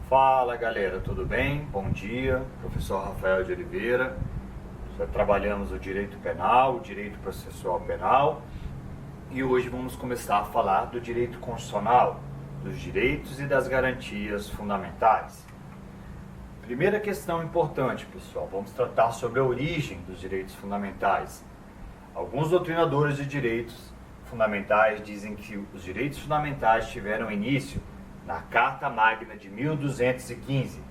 Fala galera, tudo bem? Bom dia, professor Rafael de Oliveira. Já trabalhamos o direito penal, o direito processual penal e hoje vamos começar a falar do direito constitucional, dos direitos e das garantias fundamentais. Primeira questão importante, pessoal, vamos tratar sobre a origem dos direitos fundamentais. Alguns doutrinadores de direitos fundamentais dizem que os direitos fundamentais tiveram início na Carta Magna de 1215.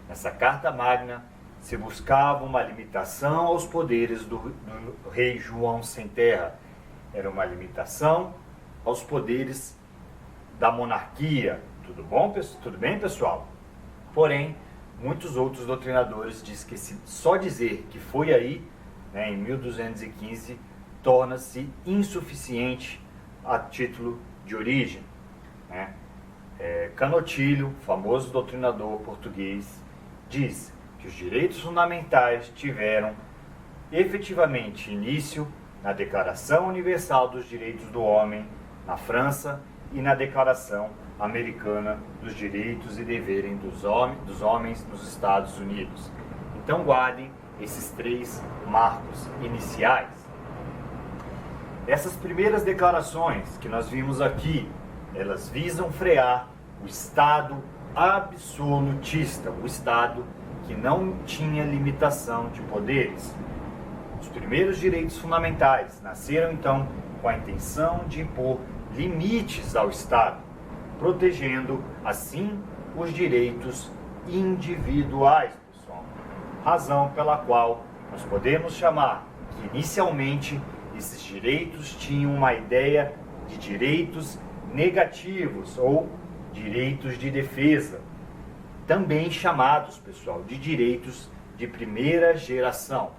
Nessa Carta Magna se buscava uma limitação aos poderes do rei João Sem Terra. Era uma limitação aos poderes da monarquia. Tudo bem, pessoal? Porém, muitos outros doutrinadores dizem que só dizer que foi aí, em 1215, torna-se insuficiente a título de origem. Canotilho, famoso doutrinador português, diz que os direitos fundamentais tiveram efetivamente início na Declaração Universal dos Direitos do Homem, na França, e na Declaração Americana dos Direitos e Deveres dos Homens nos Estados Unidos. Então guardem esses três marcos iniciais. Essas primeiras declarações que nós vimos aqui, elas visam frear o Estado absolutista, o Estado que não tinha limitação de poderes. Os primeiros direitos fundamentais nasceram então com a intenção de impor limites ao Estado, protegendo assim os direitos individuais, pessoal. Razão pela qual nós podemos chamar que inicialmente esses direitos tinham uma ideia de direitos negativos ou direitos de defesa, também chamados, pessoal, de direitos de primeira geração.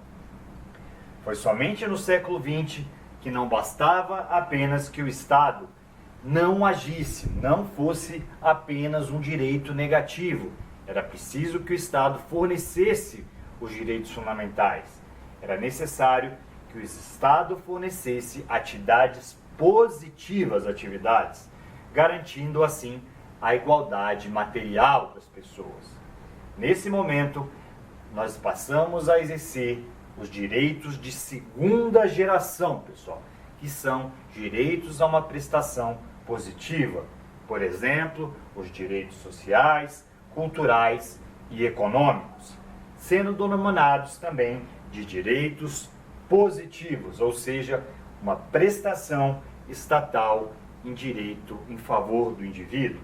Foi somente no século XX que não bastava apenas que o Estado não agisse, não fosse apenas um direito negativo. Era preciso que o Estado fornecesse os direitos fundamentais. Era necessário que o Estado fornecesse atividades positivas, garantindo assim a igualdade material das pessoas. Nesse momento, nós passamos a exercer os direitos de segunda geração, pessoal, que são direitos a uma prestação positiva. Por exemplo, os direitos sociais, culturais e econômicos, sendo denominados também de direitos positivos, ou seja, uma prestação estatal em direito em favor do indivíduo.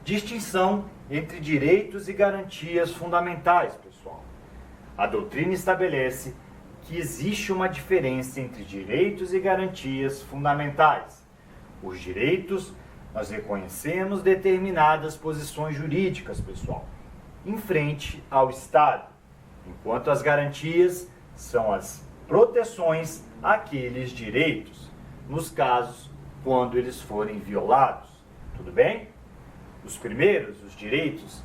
Distinção entre direitos e garantias fundamentais, pessoal. A doutrina estabelece que existe uma diferença entre direitos e garantias fundamentais. Os direitos, nós reconhecemos determinadas posições jurídicas, pessoal, em frente ao Estado, enquanto as garantias são as proteções àqueles direitos, nos casos quando eles forem violados. Tudo bem? Os primeiros, os direitos,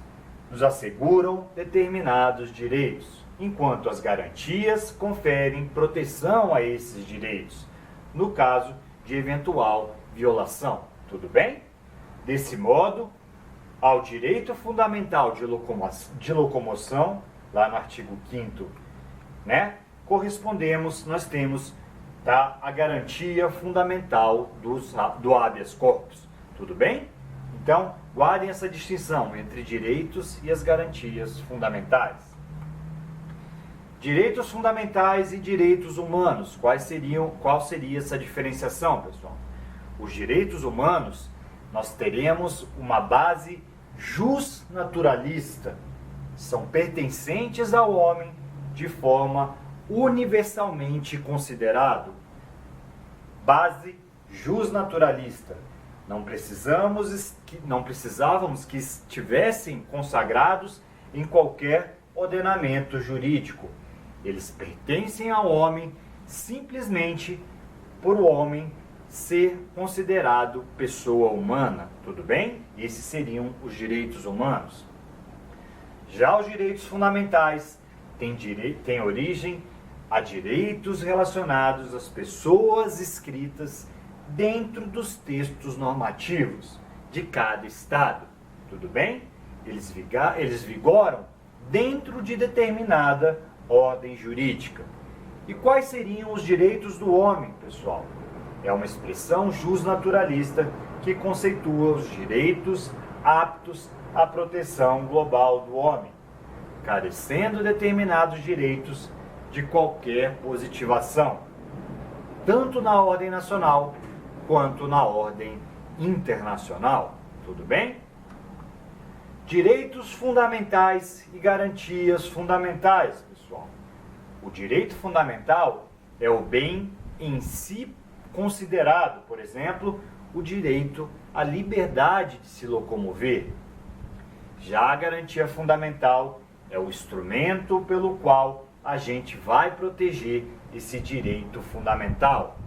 nos asseguram determinados direitos, enquanto as garantias conferem proteção a esses direitos, no caso de eventual violação. Tudo bem? Desse modo, ao direito fundamental de locomoção, lá no artigo 5º, nós temos a garantia fundamental do habeas corpus. Tudo bem? Então, guardem essa distinção entre direitos e as garantias fundamentais. Direitos fundamentais e direitos humanos. Qual seria essa diferenciação, pessoal? Os direitos humanos, nós teremos uma base justnaturalista. São pertencentes ao homem de forma universalmente considerado. Base justnaturalista. Não precisávamos que estivessem consagrados em qualquer ordenamento jurídico. Eles pertencem ao homem simplesmente por o homem ser considerado pessoa humana. Tudo bem? Esses seriam os direitos humanos. Já os direitos fundamentais têm origem a direitos relacionados às pessoas inscritas dentro dos textos normativos de cada estado. Tudo bem? eles vigoram dentro de determinada ordem jurídica. E quais seriam os direitos do homem, pessoal? É uma expressão justnaturalista que conceitua os direitos aptos à proteção global do homem, carecendo determinados direitos de qualquer positivação, tanto na ordem nacional quanto na ordem internacional. Tudo bem? Direitos fundamentais e garantias fundamentais, pessoal. O direito fundamental é o bem em si considerado, por exemplo, o direito à liberdade de se locomover. Já a garantia fundamental é o instrumento pelo qual a gente vai proteger esse direito fundamental.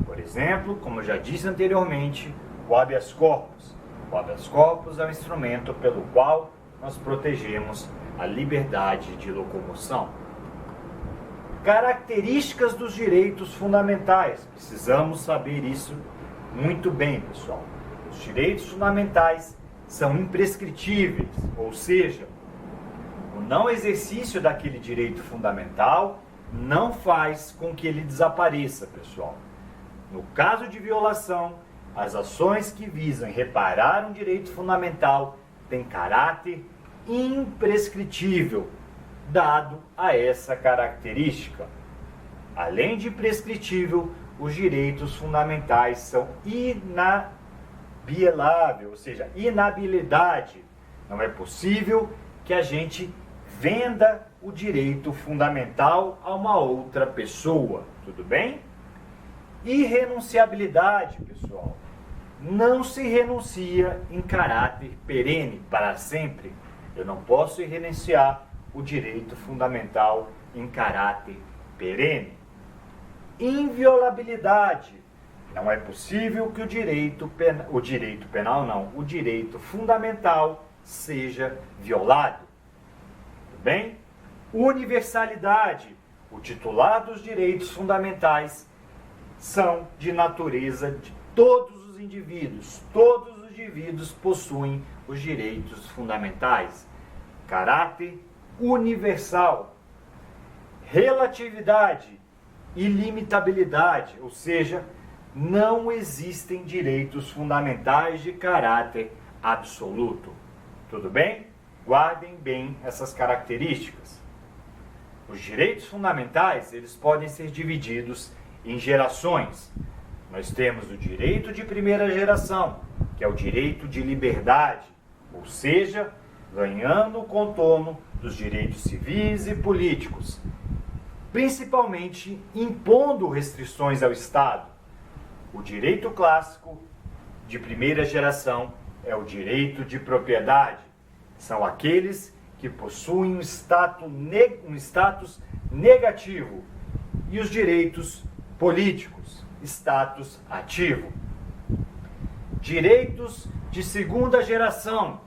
Por exemplo, como eu já disse anteriormente, o habeas corpus. O habeas corpus é o instrumento pelo qual nós protegemos a liberdade de locomoção. Características dos direitos fundamentais. Precisamos saber isso muito bem, pessoal. Os direitos fundamentais são imprescritíveis, ou seja, o não exercício daquele direito fundamental não faz com que ele desapareça, pessoal. No caso de violação, as ações que visam reparar um direito fundamental têm caráter imprescritível, dado a essa característica. Além de prescritível, os direitos fundamentais são inabieláveis, ou seja, inabilidade. Não é possível que a gente venda o direito fundamental a uma outra pessoa, tudo bem? Irrenunciabilidade, pessoal. Não se renuncia em caráter perene, para sempre. Eu não posso renunciar o direito fundamental em caráter perene. Inviolabilidade. Não é possível que o direito fundamental seja violado. Tudo bem? Universalidade. O titular dos direitos fundamentais são de natureza de todos os indivíduos. Todos os indivíduos possuem os direitos fundamentais. Caráter universal. Relatividade. Ilimitabilidade, ou seja, não existem direitos fundamentais de caráter absoluto. Tudo bem? Guardem bem essas características. Os direitos fundamentais, eles podem ser divididos em gerações. Nós temos o direito de primeira geração, que é o direito de liberdade, ou seja, ganhando o contorno dos direitos civis e políticos, principalmente impondo restrições ao Estado. O direito clássico de primeira geração é o direito de propriedade. São aqueles que possuem um status negativo. E os direitos políticos, status ativo. Direitos de segunda geração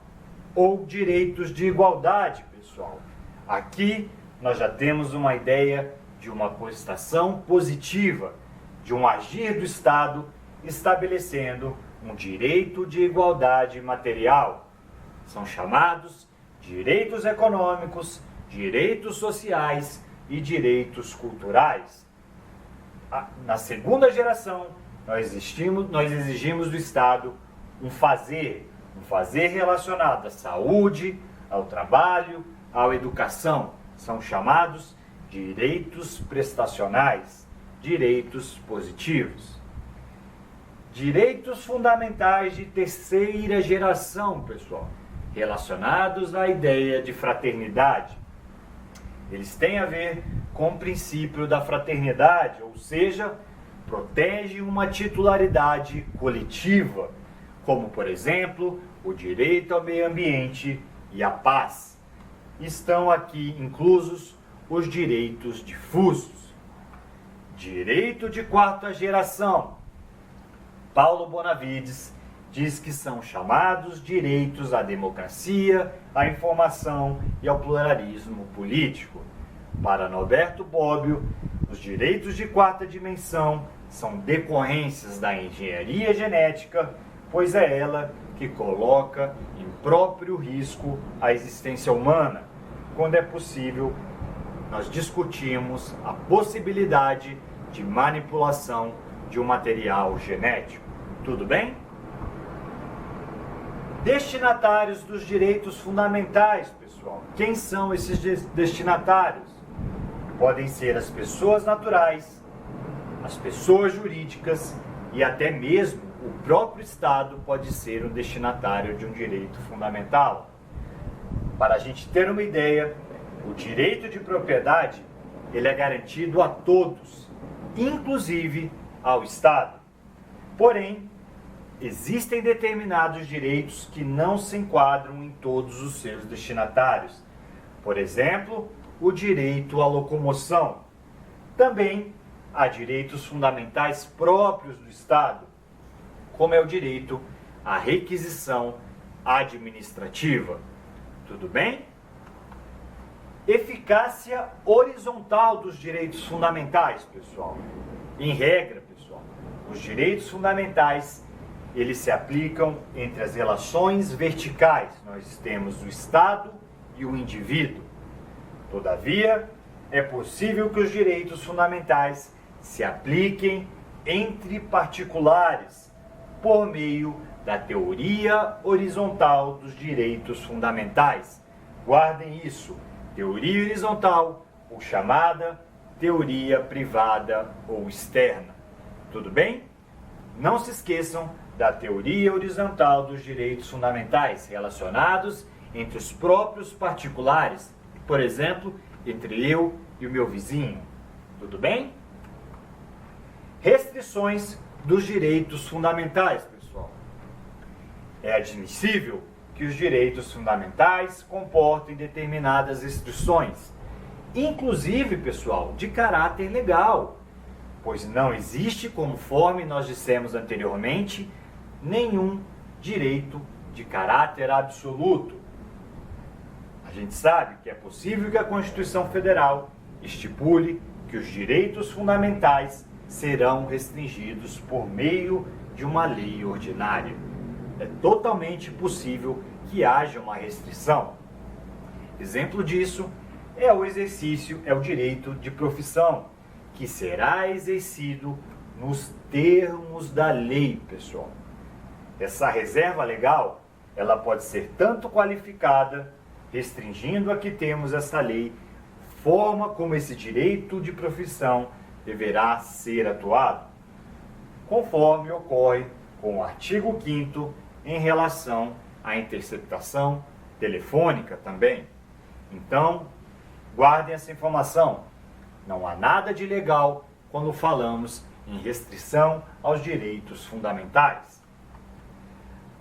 ou direitos de igualdade, pessoal. Aqui nós já temos uma ideia de uma constatação positiva, de um agir do Estado estabelecendo um direito de igualdade material. São chamados direitos econômicos, direitos sociais e direitos culturais. Na segunda geração, nós exigimos do Estado um fazer relacionado à saúde, ao trabalho, à educação. São chamados direitos prestacionais, direitos positivos. Direitos fundamentais de terceira geração, pessoal, relacionados à ideia de fraternidade. Eles têm a ver com o princípio da fraternidade, ou seja, protege uma titularidade coletiva, como, por exemplo, o direito ao meio ambiente e à paz. Estão aqui inclusos os direitos difusos. Direito de quarta geração. Paulo Bonavides diz que são chamados direitos à democracia, à informação e ao pluralismo político. Para Norberto Bobbio, os direitos de quarta dimensão são decorrências da engenharia genética, pois é ela que coloca em próprio risco a existência humana. Quando é possível, nós discutimos a possibilidade de manipulação de um material genético. Tudo bem? Destinatários dos direitos fundamentais, pessoal. Quem são esses destinatários? Podem ser as pessoas naturais, as pessoas jurídicas e até mesmo o próprio Estado pode ser um destinatário de um direito fundamental. Para a gente ter uma ideia, o direito de propriedade ele é garantido a todos, inclusive ao Estado. Porém, existem determinados direitos que não se enquadram em todos os seus destinatários. Por exemplo, o direito à locomoção. Também há direitos fundamentais próprios do Estado, como é o direito à requisição administrativa. Tudo bem? Eficácia horizontal dos direitos fundamentais, pessoal. Em regra, pessoal, os direitos fundamentais eles se aplicam entre as relações verticais. Nós temos o Estado e o indivíduo. Todavia, é possível que os direitos fundamentais se apliquem entre particulares, por meio da teoria horizontal dos direitos fundamentais. Guardem isso, teoria horizontal, ou chamada teoria privada ou externa. Tudo bem? Não se esqueçam da teoria horizontal dos direitos fundamentais relacionados entre os próprios particulares, por exemplo, entre eu e o meu vizinho. Tudo bem? Restrições dos direitos fundamentais, pessoal. É admissível que os direitos fundamentais comportem determinadas restrições, inclusive, pessoal, de caráter legal, pois não existe, conforme nós dissemos anteriormente, nenhum direito de caráter absoluto. A gente sabe que é possível que a Constituição Federal estipule que os direitos fundamentais serão restringidos por meio de uma lei ordinária. É totalmente possível que haja uma restrição. Exemplo disso é o direito de profissão, que será exercido nos termos da lei, pessoal. Essa reserva legal, ela pode ser tanto qualificada, restringindo a que temos essa lei, forma como esse direito de profissão deverá ser atuado, conforme ocorre com o artigo 5º em relação à interceptação telefônica também. Então, guardem essa informação. Não há nada de ilegal quando falamos em restrição aos direitos fundamentais.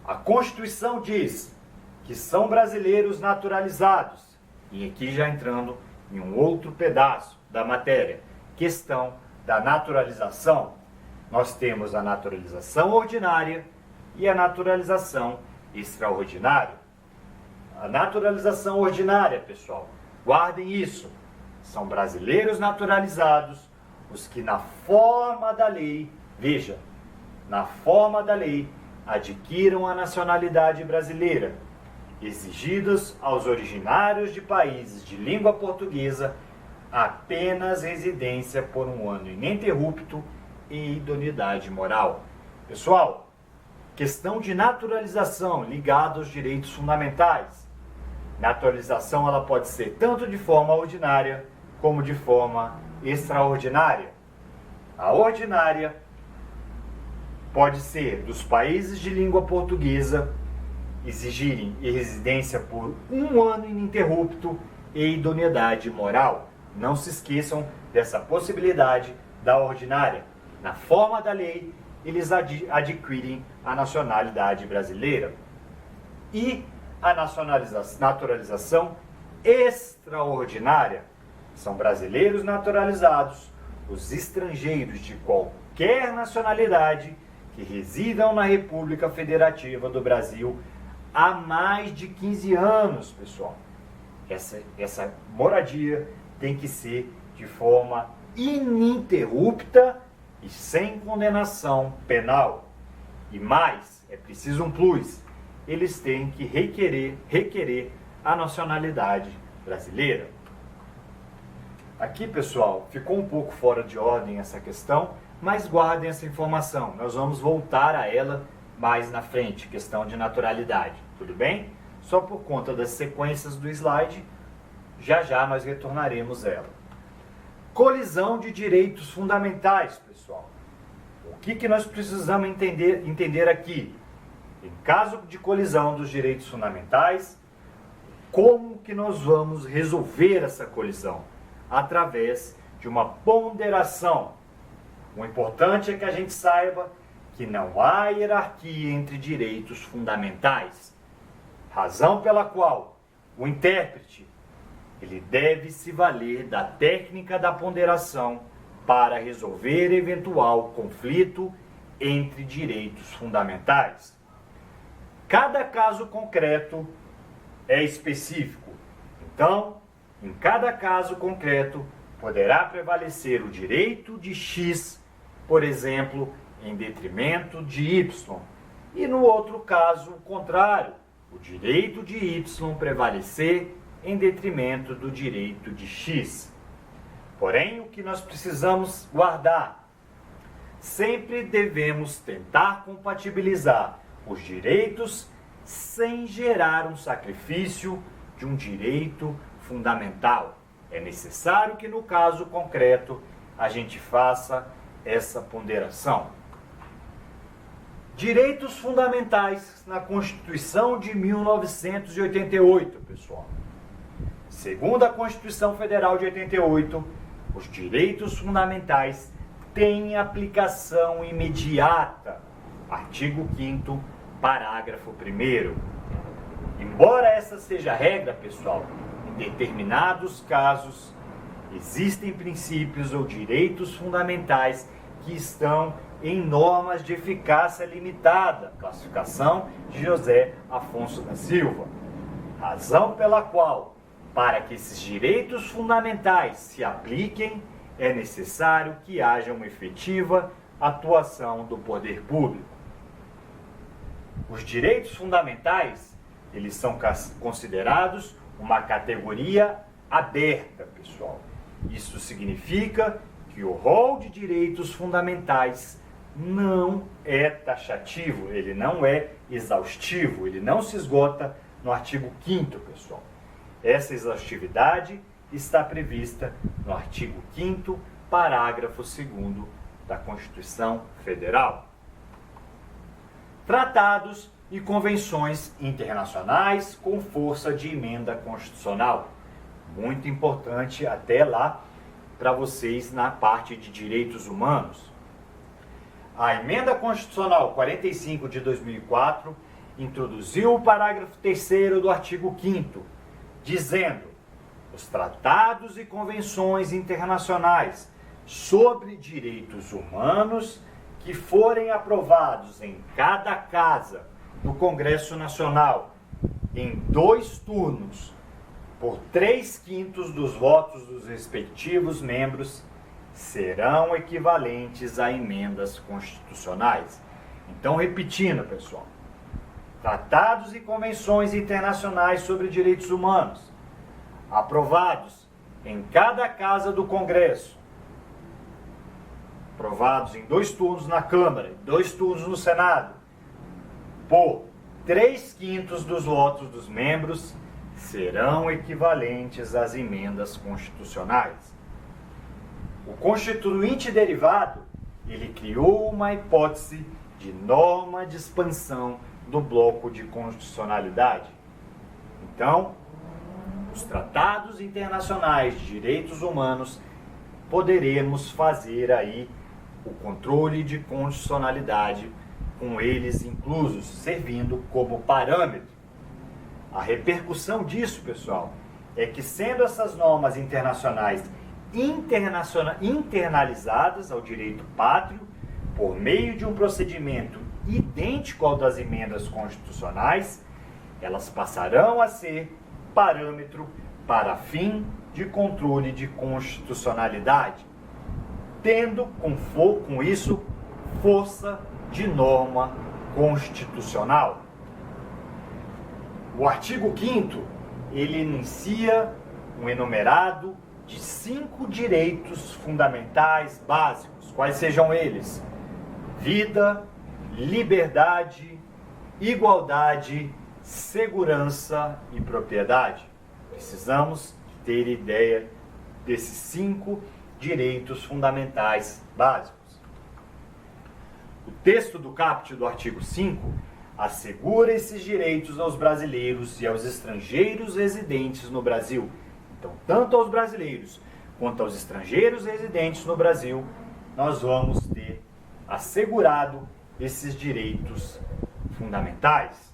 A Constituição diz que são brasileiros naturalizados, e aqui já entrando em um outro pedaço da matéria, questão da naturalização. Nós temos a naturalização ordinária e a naturalização extraordinária. A naturalização ordinária, pessoal, guardem isso, são brasileiros naturalizados os que na forma da lei, veja, na forma da lei, adquiram a nacionalidade brasileira, exigidos aos originários de países de língua portuguesa apenas residência por um ano ininterrupto e idoneidade moral. Pessoal, questão de naturalização ligada aos direitos fundamentais. Naturalização ela pode ser tanto de forma ordinária como de forma extraordinária. A ordinária pode ser dos países de língua portuguesa exigirem residência por um ano ininterrupto e idoneidade moral. Não se esqueçam dessa possibilidade da ordinária. Na forma da lei, eles adquirem a nacionalidade brasileira. E a naturalização extraordinária são brasileiros naturalizados, os estrangeiros de qualquer nacionalidade que residam na República Federativa do Brasil há mais de 15 anos, pessoal. Essa moradia tem que ser de forma ininterrupta e sem condenação penal. E mais, é preciso um plus, eles têm que requerer a nacionalidade brasileira. Aqui, pessoal, ficou um pouco fora de ordem essa questão, mas guardem essa informação. Nós vamos voltar a ela mais na frente, questão de naturalidade, tudo bem? Só por conta das sequências do slide, já nós retornaremos ela. Colisão de direitos fundamentais, pessoal. O que nós precisamos entender aqui? Em caso de colisão dos direitos fundamentais, como que nós vamos resolver essa colisão? Através de uma ponderação. O importante é que a gente saiba que não há hierarquia entre direitos fundamentais, razão pela qual o intérprete ele deve se valer da técnica da ponderação para resolver eventual conflito entre direitos fundamentais. Cada caso concreto é específico, então, em cada caso concreto, poderá prevalecer o direito de X, por exemplo, em detrimento de Y, e no outro caso, o contrário, o direito de Y prevalecer em detrimento do direito de X. Porém, o que nós precisamos guardar? Sempre devemos tentar compatibilizar os direitos sem gerar um sacrifício de um direito fundamental. É necessário que, no caso concreto, a gente faça essa ponderação. Direitos fundamentais na Constituição de 1988, pessoal. Segundo a Constituição Federal de 88, os direitos fundamentais têm aplicação imediata. Artigo 5º, parágrafo 1º. Embora essa seja a regra, pessoal, em determinados casos, existem princípios ou direitos fundamentais que estão em normas de eficácia limitada, classificação de José Afonso da Silva. Razão pela qual, para que esses direitos fundamentais se apliquem, é necessário que haja uma efetiva atuação do poder público. Os direitos fundamentais, eles são considerados uma categoria aberta, pessoal. Isso significa que o rol de direitos fundamentais não é taxativo, ele não é exaustivo, ele não se esgota no artigo 5º, pessoal. Essa exaustividade está prevista no artigo 5º, parágrafo 2º da Constituição Federal. Tratados e convenções internacionais com força de emenda constitucional. Muito importante até lá para vocês na parte de direitos humanos. A emenda constitucional 45 de 2004 introduziu o parágrafo 3º do artigo 5º, dizendo: os tratados e convenções internacionais sobre direitos humanos que forem aprovados em cada casa do Congresso Nacional em 2 turnos, por 3/5 dos votos dos respectivos membros, serão equivalentes a emendas constitucionais. Então, repetindo, pessoal, tratados e convenções internacionais sobre direitos humanos, aprovados em cada casa do Congresso, aprovados em 2 turnos na Câmara, 2 turnos no Senado, por 3/5 dos votos dos membros, serão equivalentes às emendas constitucionais. O Constituinte derivado, ele criou uma hipótese de norma de expansão do bloco de constitucionalidade. Então, os tratados internacionais de direitos humanos, poderemos fazer aí o controle de constitucionalidade com eles inclusos, servindo como parâmetro. A repercussão disso, pessoal, é que sendo essas normas internacionais internalizadas ao direito pátrio, por meio de um procedimento idêntico ao das emendas constitucionais, elas passarão a ser parâmetro para fim de controle de constitucionalidade, tendo com isso força de norma constitucional. O artigo 5º, ele inicia um enumerado de 5 direitos fundamentais básicos. Quais sejam eles? Vida, liberdade, igualdade, segurança e propriedade. Precisamos ter ideia desses 5 direitos fundamentais básicos. O texto do caput do artigo 5 assegura esses direitos aos brasileiros e aos estrangeiros residentes no Brasil. Então, tanto aos brasileiros quanto aos estrangeiros residentes no Brasil, nós vamos ter assegurado esses direitos fundamentais.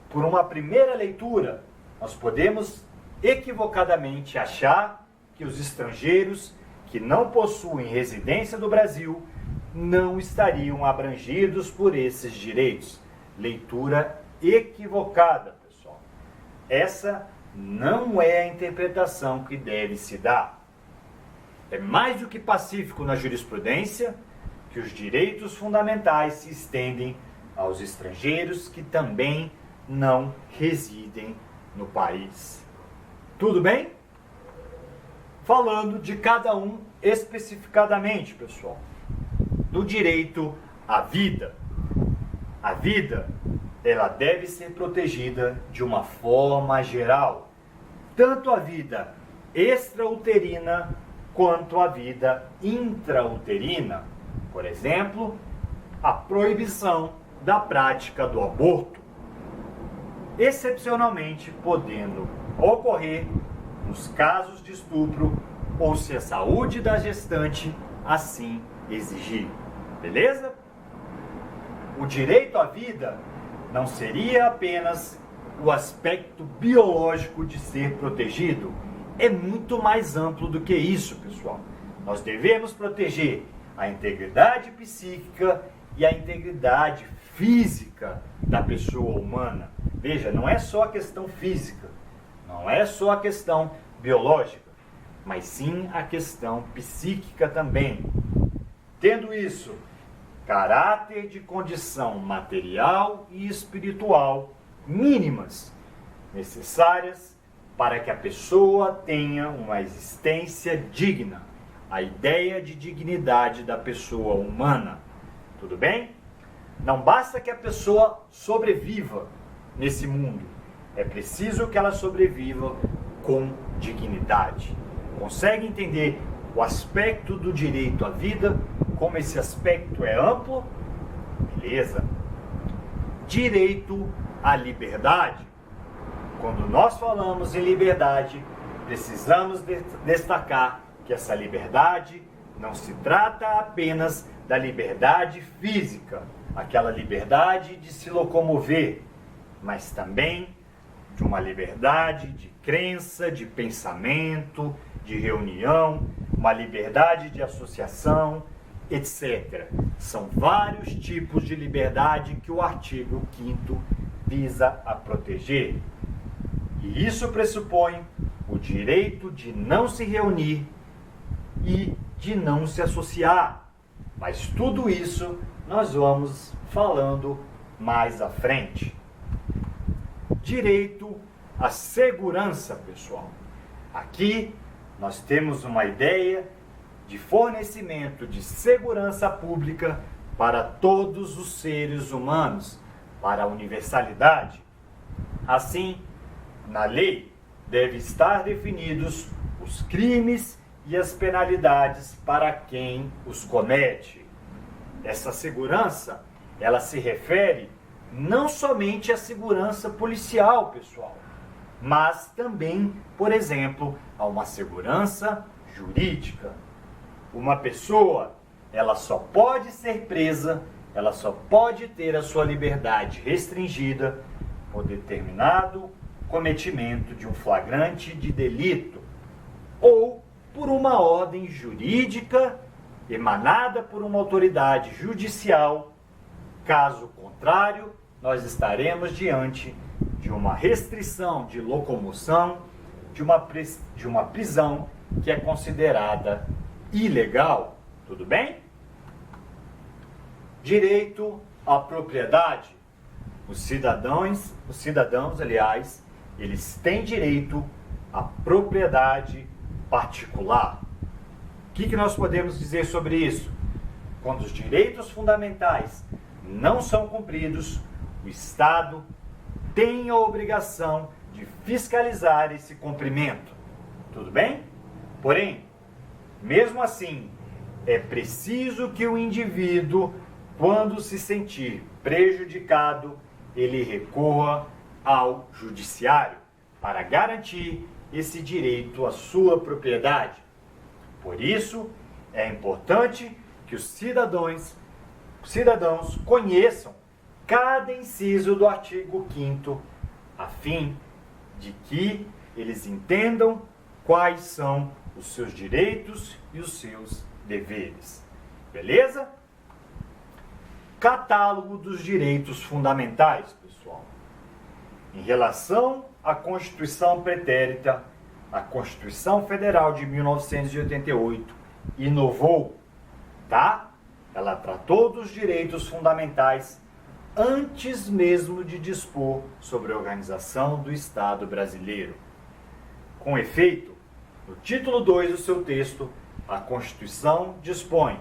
Por uma primeira leitura, nós podemos equivocadamente achar que os estrangeiros que não possuem residência no Brasil não estariam abrangidos por esses direitos. Leitura equivocada, pessoal. Essa não é a interpretação que deve se dar. É mais do que pacífico na jurisprudência que os direitos fundamentais se estendem aos estrangeiros que também não residem no país. Tudo bem? Falando de cada um especificadamente, pessoal. Do direito à vida. A vida, ela deve ser protegida de uma forma geral. Tanto a vida extrauterina quanto a vida intrauterina. Por exemplo, a proibição da prática do aborto. Excepcionalmente podendo ocorrer nos casos de estupro ou se a saúde da gestante assim exigir. Beleza? O direito à vida não seria apenas o aspecto biológico de ser protegido. É muito mais amplo do que isso, pessoal. Nós devemos proteger a integridade psíquica e a integridade física da pessoa humana. Veja, não é só a questão física, não é só a questão biológica, mas sim a questão psíquica também. Tendo isso, caráter de condição material e espiritual mínimas necessárias para que a pessoa tenha uma existência digna, a ideia de dignidade da pessoa humana. Tudo bem? Não basta que a pessoa sobreviva nesse mundo, é preciso que ela sobreviva com dignidade. Consegue entender o aspecto do direito à vida, como esse aspecto é amplo? Beleza. Direito à liberdade. Quando nós falamos em liberdade, precisamos destacar que essa liberdade não se trata apenas da liberdade física, aquela liberdade de se locomover, mas também de uma liberdade de crença, de pensamento, de reunião, uma liberdade de associação, etc. São vários tipos de liberdade que o artigo 5º visa a proteger. E isso pressupõe o direito de não se reunir e de não se associar. Mas tudo isso nós vamos falando mais à frente. Direito à segurança, pessoal. Aqui nós temos uma ideia de fornecimento de segurança pública para todos os seres humanos, para a universalidade. Assim, na lei deve estar definidos os crimes e as penalidades para quem os comete. Essa segurança, ela se refere não somente à segurança policial, pessoal, mas também, por exemplo, a uma segurança jurídica. Uma pessoa, ela só pode ser presa, ela só pode ter a sua liberdade restringida por determinado cometimento de um flagrante de delito ou por uma ordem jurídica emanada por uma autoridade judicial. Caso contrário, nós estaremos diante de uma restrição de locomoção, de uma prisão que é considerada ilegal. Tudo bem? Direito à propriedade. Os cidadãos, aliás, eles têm direito à propriedade particular. O que nós podemos dizer sobre isso? Quando os direitos fundamentais não são cumpridos, o Estado tem a obrigação de fiscalizar esse cumprimento. Tudo bem? Porém, mesmo assim, é preciso que o indivíduo, quando se sentir prejudicado, ele recorra ao judiciário para garantir esse direito à sua propriedade. Por isso, é importante que os cidadãos conheçam cada inciso do artigo 5º, a fim de que eles entendam quais são os seus direitos e os seus deveres. Beleza? Catálogo dos direitos fundamentais, pessoal. Em relação à Constituição pretérita, a Constituição Federal de 1988 inovou, tá? Ela tratou dos direitos fundamentais antes mesmo de dispor sobre a organização do Estado brasileiro. Com efeito, no título 2 do seu texto, a Constituição dispõe: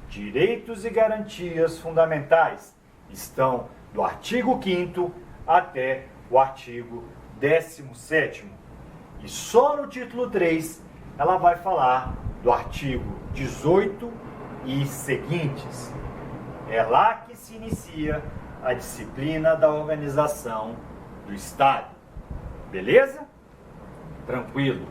direitos e garantias fundamentais estão do artigo 5º até o artigo 17º. E só no título 3 ela vai falar do artigo 18 e seguintes. É lá que se inicia a disciplina da organização do Estado. Beleza? Tranquilo.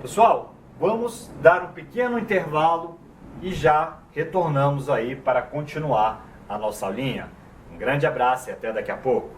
Pessoal, vamos dar um pequeno intervalo e já retornamos aí para continuar a nossa aulinha. Um grande abraço e até daqui a pouco.